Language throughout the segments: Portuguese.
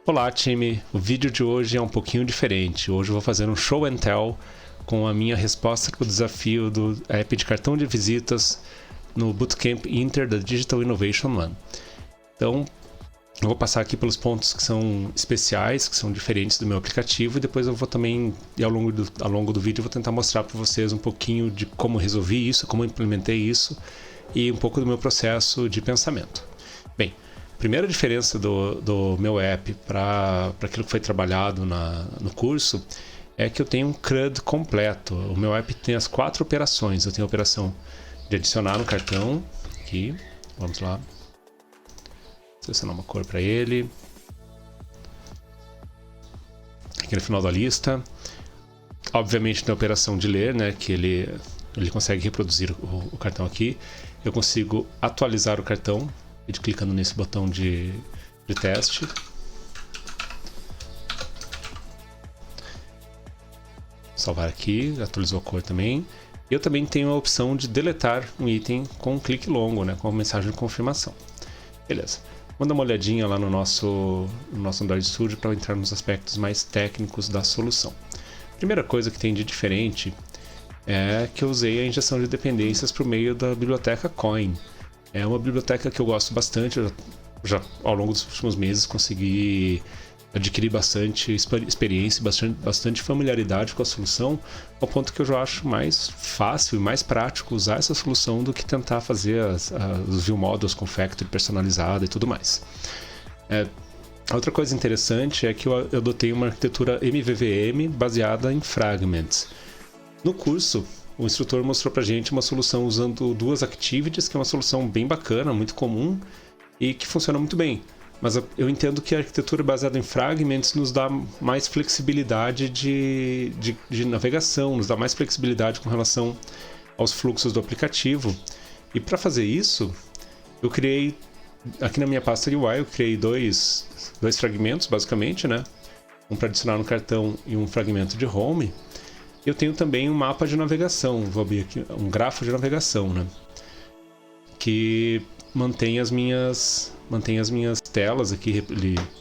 Olá, time! O vídeo de hoje é um pouquinho diferente. Hoje eu vou fazer um show and tell com a minha resposta para o desafio do app de cartão de visitas no Bootcamp Inter da Digital Innovation One. Então, eu vou passar aqui pelos pontos que são especiais, que são diferentes do meu aplicativo, e depois eu vou também, ao longo do vídeo, eu vou tentar mostrar para vocês um pouquinho de como resolvi isso, como implementei isso e um pouco do meu processo de pensamento. Bem, a primeira diferença do meu app para aquilo que foi trabalhado no curso é que eu tenho um CRUD completo. O meu app tem as 4 operações. Eu tenho a operação de adicionar no cartão, aqui, vamos lá, selecionar uma cor para ele, aqui no final da lista. Obviamente tem a operação de ler, né, que ele consegue reproduzir o cartão aqui. Eu consigo atualizar o cartão clicando nesse botão de teste. Salvar aqui, atualizou a cor também. Eu também tenho a opção de deletar um item com um clique longo, né, com uma mensagem de confirmação. Beleza. Vamos dar uma olhadinha lá no nosso Android Studio para entrar nos aspectos mais técnicos da solução. A primeira coisa que tem de diferente é que eu usei a injeção de dependências por meio da biblioteca Koin. É uma biblioteca que eu gosto bastante, eu já ao longo dos últimos meses consegui adquirir bastante experiência, bastante familiaridade com a solução, ao ponto que eu já acho mais fácil e mais prático usar essa solução do que tentar fazer os view models com factory personalizada e tudo mais. Outra coisa interessante é que eu adotei uma arquitetura MVVM baseada em fragments. No curso, o instrutor mostrou pra gente uma solução usando duas activities, que é uma solução bem bacana, muito comum e que funciona muito bem. Mas eu entendo que a arquitetura baseada em fragments nos dá mais flexibilidade de navegação, nos dá mais flexibilidade com relação aos fluxos do aplicativo. E para fazer isso, eu criei, aqui na minha pasta UI, eu criei dois fragmentos, basicamente, né? Um para adicionar no cartão e um fragmento de home. Eu tenho também um mapa de navegação, vou abrir aqui um grafo de navegação, né? Que mantém as minhas telas aqui,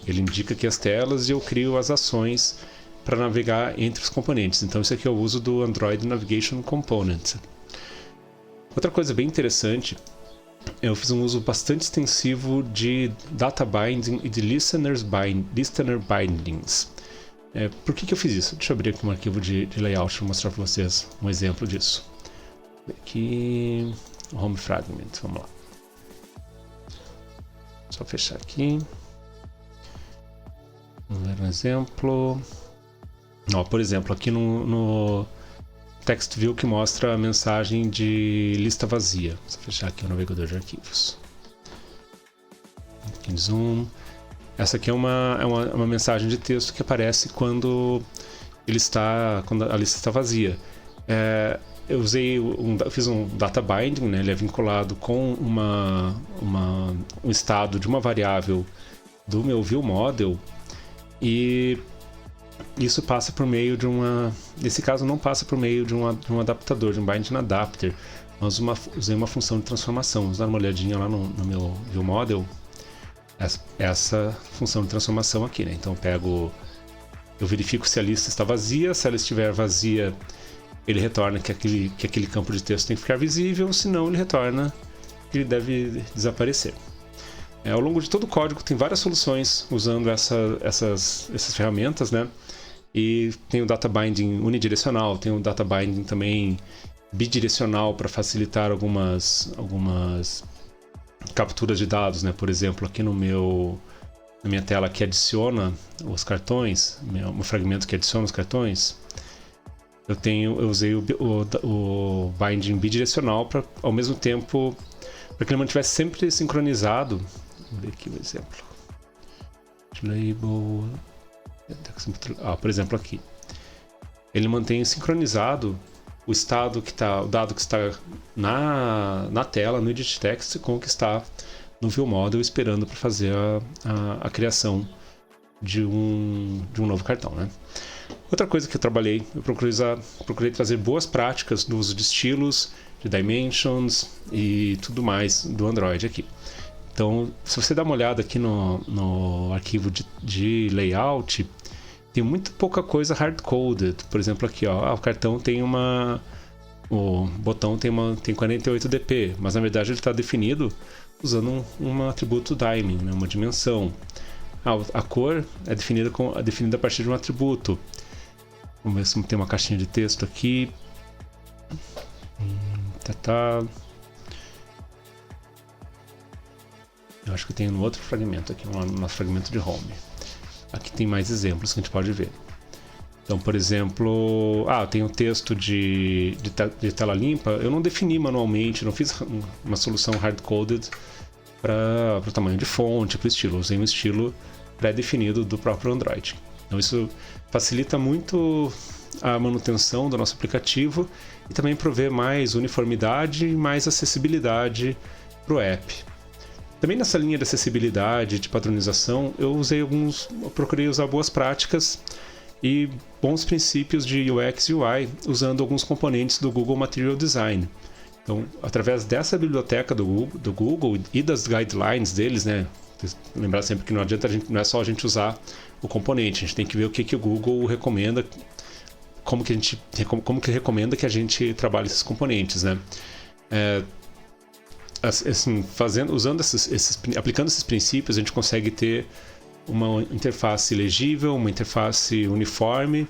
ele indica aqui as telas e eu crio as ações para navegar entre os componentes. Então isso aqui é o uso do Android Navigation Component. Outra coisa bem interessante, eu fiz um uso bastante extensivo de data binding e de listener bindings. Por que eu fiz isso? Deixa eu abrir aqui um arquivo de layout para mostrar para vocês um exemplo disso. Aqui, Home Fragment, vamos lá. Só fechar aqui. Vamos ver um exemplo. Por exemplo, aqui no Text View que mostra a mensagem de lista vazia. Só fechar aqui o navegador de arquivos. Aqui zoom. Essa aqui é uma mensagem de texto que aparece quando a lista está vazia. Eu fiz um data binding, né? Ele é vinculado com um estado de uma variável do meu view model, e isso passa por meio de nesse caso não passa por meio de um adaptador, de um binding adapter, mas usei uma função de transformação. Vamos dar uma olhadinha lá no meu view model. Essa função de transformação aqui, né? Então eu verifico se a lista está vazia. Se ela estiver vazia, ele retorna que aquele campo de texto tem que ficar visível, senão ele retorna que ele deve desaparecer. Ao longo de todo o código tem várias soluções usando essas ferramentas, né? E tem o data binding unidirecional, tem o data binding também bidirecional para facilitar algumas capturas de dados, né? Por exemplo, aqui na minha tela que adiciona os cartões, um fragmento que adiciona os cartões, eu usei o binding bidirecional para, ao mesmo tempo, para que ele mantivesse sempre sincronizado. Vou ver aqui o exemplo. Label. Por exemplo, aqui. Ele mantém sincronizado o dado que está na tela, no edit text, com o que está no view model, esperando para fazer a criação de um novo cartão, né? Outra coisa que eu procurei trazer boas práticas no uso de estilos, de dimensions e tudo mais do Android aqui. Então, se você dá uma olhada aqui no arquivo de layout, tem muito pouca coisa hard-coded. Por exemplo, aqui, ó, o cartão tem o botão tem 48 dp, mas na verdade ele está definido usando um atributo diming, né, uma dimensão. A cor é definida a partir de um atributo. Vamos ver se tem uma caixinha de texto aqui. Eu acho que tem no outro fragmento aqui, no nosso fragmento de home. Aqui tem mais exemplos que a gente pode ver. Então, por exemplo, tem um texto de tela limpa. Eu não defini manualmente, não fiz uma solução hard-coded para o tamanho de fonte, para o estilo. Eu usei um estilo pré-definido do próprio Android. Então, isso facilita muito a manutenção do nosso aplicativo e também provê mais uniformidade e mais acessibilidade para o app. Também nessa linha de acessibilidade, de padronização, eu procurei usar boas práticas e bons princípios de UX e UI, usando alguns componentes do Google Material Design. Então, através dessa biblioteca do Google e das guidelines deles, né? Lembrar sempre que não adianta não é só a gente usar o componente, a gente tem que ver o que o Google recomenda, como que recomenda que a gente trabalhe esses componentes, né? Assim, aplicando esses princípios, a gente consegue ter uma interface legível, uma interface uniforme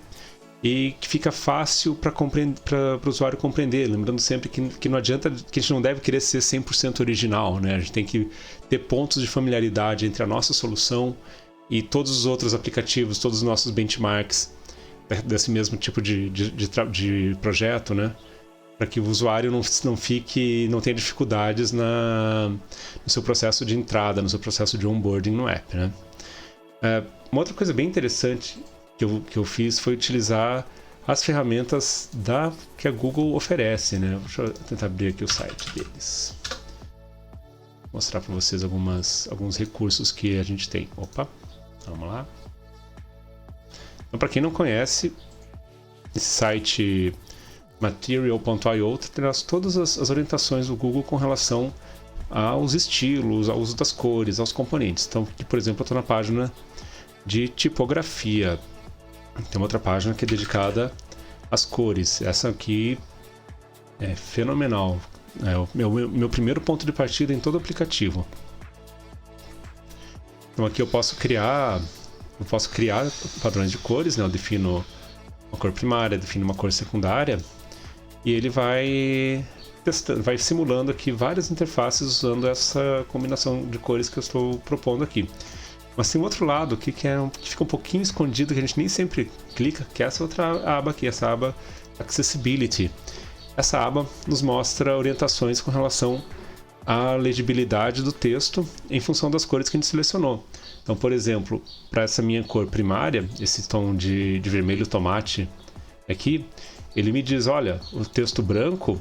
e que fica fácil para o usuário compreender. Lembrando sempre que não adianta, que a gente não deve querer ser 100% original, né? A gente tem que ter pontos de familiaridade entre a nossa solução e todos os outros aplicativos, todos os nossos benchmarks desse mesmo tipo de projeto, né? Para que o usuário não tenha dificuldades no seu processo de entrada, no seu processo de onboarding no app, né? Uma outra coisa bem interessante que eu fiz foi utilizar as ferramentas que a Google oferece, né? Deixa eu tentar abrir aqui o site deles. Vou mostrar para vocês alguns recursos que a gente tem. Opa, vamos lá. Então, para quem não conhece, esse site Material.io traz todas as orientações do Google com relação aos estilos, ao uso das cores, aos componentes. Então, aqui, por exemplo, eu estou na página de tipografia. Tem uma outra página que é dedicada às cores. Essa aqui é fenomenal. É o meu primeiro ponto de partida em todo o aplicativo. Então aqui eu posso criar padrões de cores, né? Eu defino uma cor primária, defino uma cor secundária e ele vai simulando aqui várias interfaces usando essa combinação de cores que eu estou propondo aqui. Mas tem um outro lado que fica um pouquinho escondido, que a gente nem sempre clica, que é essa outra aba aqui, essa aba Accessibility. Essa aba nos mostra orientações com relação à legibilidade do texto em função das cores que a gente selecionou. Então, por exemplo, para essa minha cor primária, esse tom de vermelho tomate aqui, ele me diz, olha, o texto branco,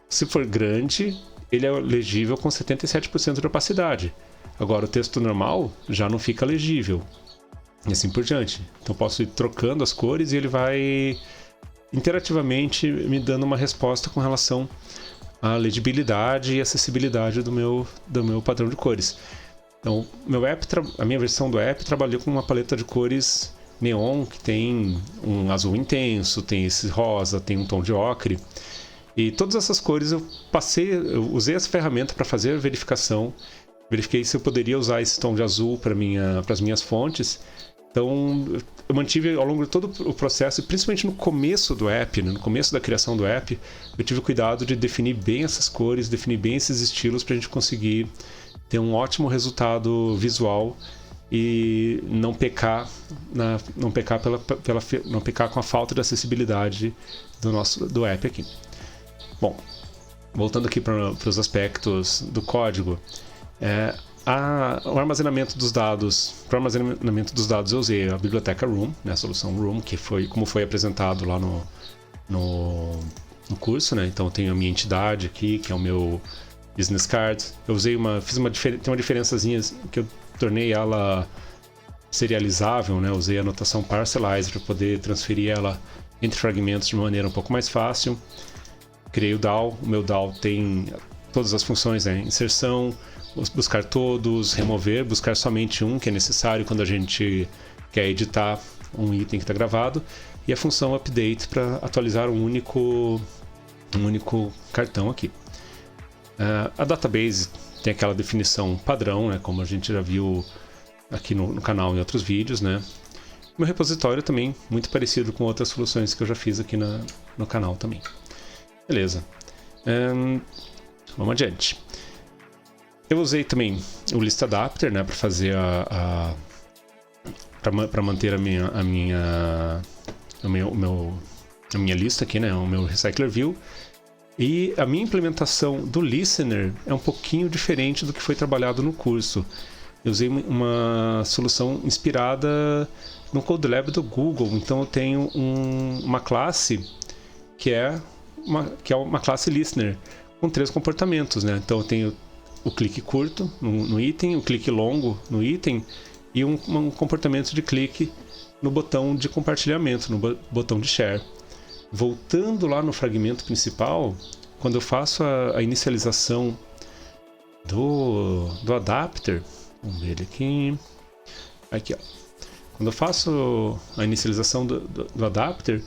se for grande, ele é legível com 77% de opacidade. Agora, o texto normal já não fica legível. E assim por diante. Então, posso ir trocando as cores e ele vai interativamente me dando uma resposta com relação à legibilidade e acessibilidade do meu padrão de cores. Então, a minha versão do app trabalhou com uma paleta de cores neon, que tem um azul intenso, tem esse rosa, tem um tom de ocre. E todas essas cores eu usei essa ferramenta para fazer a verificação. Verifiquei se eu poderia usar esse tom de azul para as minhas fontes. Então, eu mantive ao longo de todo o processo, principalmente no começo do app, né, no começo da criação do app, eu tive cuidado de definir bem essas cores, definir bem esses estilos para a gente conseguir ter um ótimo resultado visual e não pecar com a falta de acessibilidade do app aqui. Bom, voltando aqui para os aspectos do código, o armazenamento dos dados. Para o armazenamento dos dados eu usei a biblioteca Room, né, a solução Room, que como foi apresentado lá no curso, né? Então eu tenho a minha entidade aqui, que é o meu business card. Eu tem uma diferençazinha que eu tornei ela serializável, né? Eu usei a notação parcelize para poder transferir ela entre fragmentos de uma maneira um pouco mais fácil. Criei o DAO. O meu DAO tem todas as funções, né? Inserção, buscar todos, remover, buscar somente um que é necessário quando a gente quer editar um item que está gravado, e a função update para atualizar um único cartão aqui. A database tem aquela definição padrão, né, como a gente já viu aqui no canal em outros vídeos, né? Meu repositório também muito parecido com outras soluções que eu já fiz aqui no canal também. Beleza. Vamos adiante. Eu usei também o list adapter, né, para fazer para manter a minha lista aqui, né, o meu recycler view. E a minha implementação do listener é um pouquinho diferente do que foi trabalhado no curso. Eu usei uma solução inspirada no CodeLab do Google. Então eu tenho uma classe que é uma classe listener com 3 comportamentos, né? Então eu tenho o clique curto no item, o clique longo no item e um comportamento de clique no botão de compartilhamento, no botão de share. Voltando lá no fragmento principal, quando eu faço a inicialização do adapter, vamos ver ele aqui, ó. Quando eu faço a inicialização do adapter,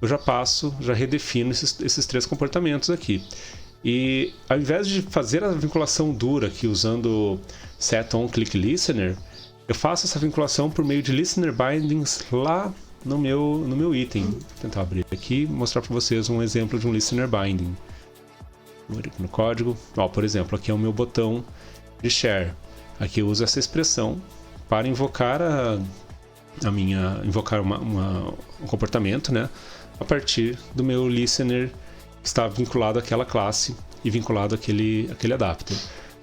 eu já redefino esses 3 comportamentos aqui. E ao invés de fazer a vinculação dura aqui usando setOnClickListener, eu faço essa vinculação por meio de listener bindings lá no meu item. Vou tentar abrir aqui e mostrar para vocês um exemplo de um listener binding. Vou ver aqui no código. Ó, por exemplo, aqui é o meu botão de share. Aqui eu uso essa expressão para invocar um comportamento, né, a partir do meu listener que está vinculado àquela classe e vinculado àquele adapter.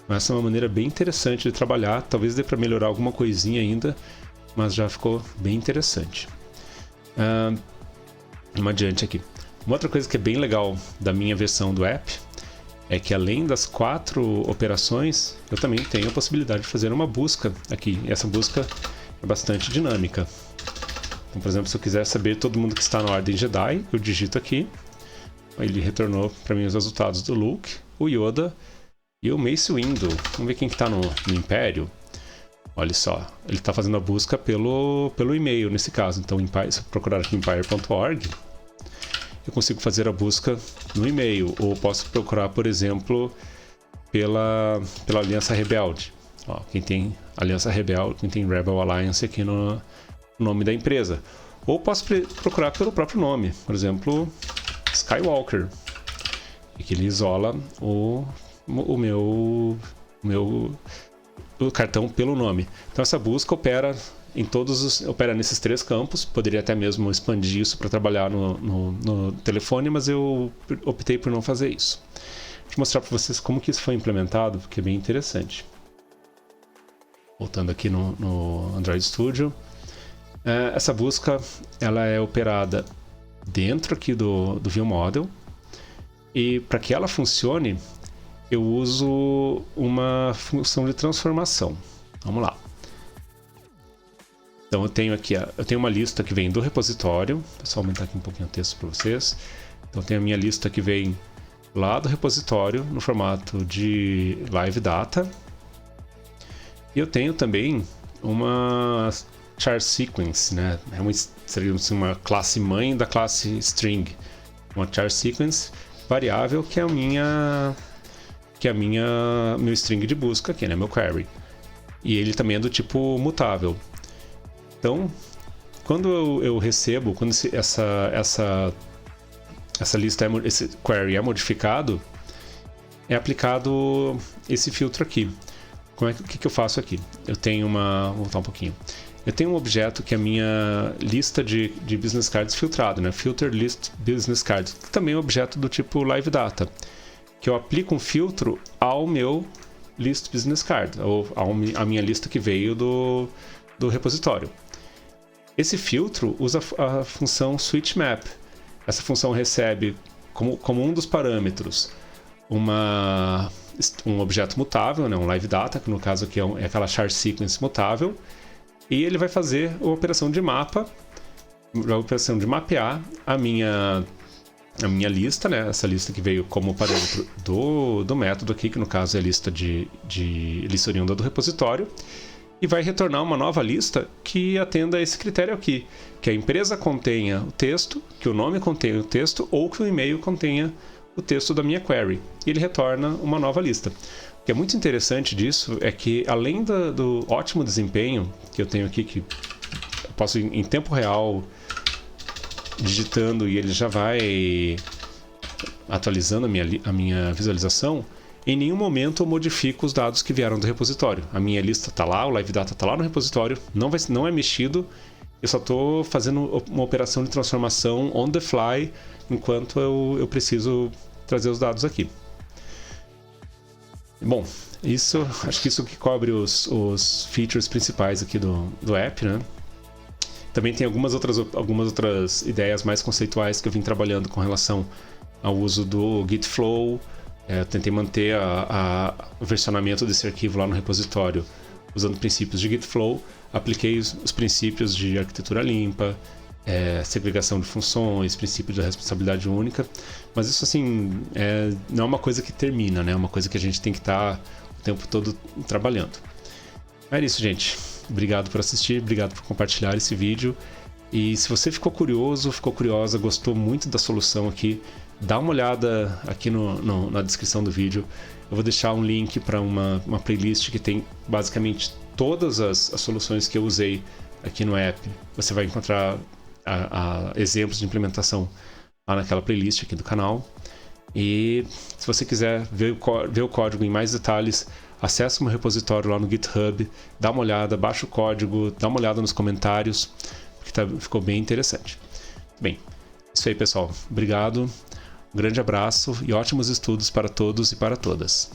Mas essa é uma maneira bem interessante de trabalhar. Talvez dê para melhorar alguma coisinha ainda, mas já ficou bem interessante. Vamos adiante aqui. Uma outra coisa que é bem legal da minha versão do app é que, além das 4 operações, eu também tenho a possibilidade de fazer uma busca aqui. E essa busca é bastante dinâmica. Então, por exemplo, se eu quiser saber todo mundo que está na Ordem Jedi, eu digito aqui. Ele retornou para mim os resultados do Luke, o Yoda e o Mace Windu. Vamos ver quem está no Império. Olha só, ele está fazendo a busca pelo e-mail nesse caso. Então, se eu procurar aqui empire.org, eu consigo fazer a busca no e-mail. Ou posso procurar, por exemplo, pela Aliança Rebelde. Ó, quem tem Aliança Rebelde, quem tem Rebel Alliance aqui no nome da empresa. Ou posso procurar pelo próprio nome. Por exemplo, Skywalker. E que ele isola o cartão pelo nome. Então essa busca opera nesses 3 campos. Poderia até mesmo expandir isso para trabalhar no telefone, mas eu optei por não fazer isso. Vou mostrar para vocês como que isso foi implementado, porque é bem interessante. Voltando aqui no Android Studio, essa busca ela é operada dentro aqui do ViewModel, e para que ela funcione eu uso uma função de transformação. Vamos lá. Então eu tenho uma lista que vem do repositório. Vou só aumentar aqui um pouquinho o texto para vocês. Então eu tenho a minha lista que vem lá do repositório no formato de live data. E eu tenho também uma char sequence, né? Seria uma classe mãe da classe string. Uma char sequence variável que é meu string de busca aqui, né? Meu query. E ele também é do tipo mutável. Então, quando eu recebo, quando essa lista, esse query é modificado, é aplicado esse filtro aqui. O que eu faço aqui? Vou voltar um pouquinho. Eu tenho um objeto que é a minha lista de business cards filtrado, né? Filter list business cards, que também é um objeto do tipo live data, que eu aplico um filtro ao meu list business card, ou à minha lista que veio do repositório. Esse filtro usa a função switchMap. Essa função recebe como um dos parâmetros um objeto mutável, né, um live data, que no caso aqui é aquela char sequence mutável, e ele vai fazer a operação de mapear a minha a minha lista, né? Essa lista que veio como parâmetro do método aqui, que no caso é a lista de lista oriunda do repositório, e vai retornar uma nova lista que atenda a esse critério aqui, que a empresa contenha o texto, que o nome contenha o texto, ou que o e-mail contenha o texto da minha query. E ele retorna uma nova lista. O que é muito interessante disso é que, além do ótimo desempenho que eu tenho aqui, que eu posso em tempo real digitando e ele já vai atualizando a minha visualização, em nenhum momento eu modifico os dados que vieram do repositório. A minha lista está lá, o Live Data está lá no repositório, não é mexido, eu só estou fazendo uma operação de transformação on the fly enquanto eu preciso trazer os dados aqui. Bom, acho que isso que cobre os features principais aqui do app, né? Também tem algumas outras ideias mais conceituais que eu vim trabalhando com relação ao uso do Git Flow. Eu tentei manter o versionamento desse arquivo lá no repositório usando princípios de Git Flow. Apliquei os princípios de arquitetura limpa, segregação de funções, princípio de responsabilidade única. Mas isso, assim, não é uma coisa que termina, né? É uma coisa que a gente tem que estar o tempo todo trabalhando. É isso, gente. Obrigado por assistir, obrigado por compartilhar esse vídeo. E se você ficou curioso, ficou curiosa, gostou muito da solução aqui, dá uma olhada aqui na descrição do vídeo. Eu vou deixar um link para uma playlist que tem basicamente todas as soluções que eu usei aqui no app. Você vai encontrar exemplos de implementação lá naquela playlist aqui do canal. E se você quiser ver o código em mais detalhes, acesse o meu repositório lá no GitHub, dá uma olhada, baixa o código, dá uma olhada nos comentários, porque ficou bem interessante. Bem, isso aí, pessoal. Obrigado, um grande abraço e ótimos estudos para todos e para todas.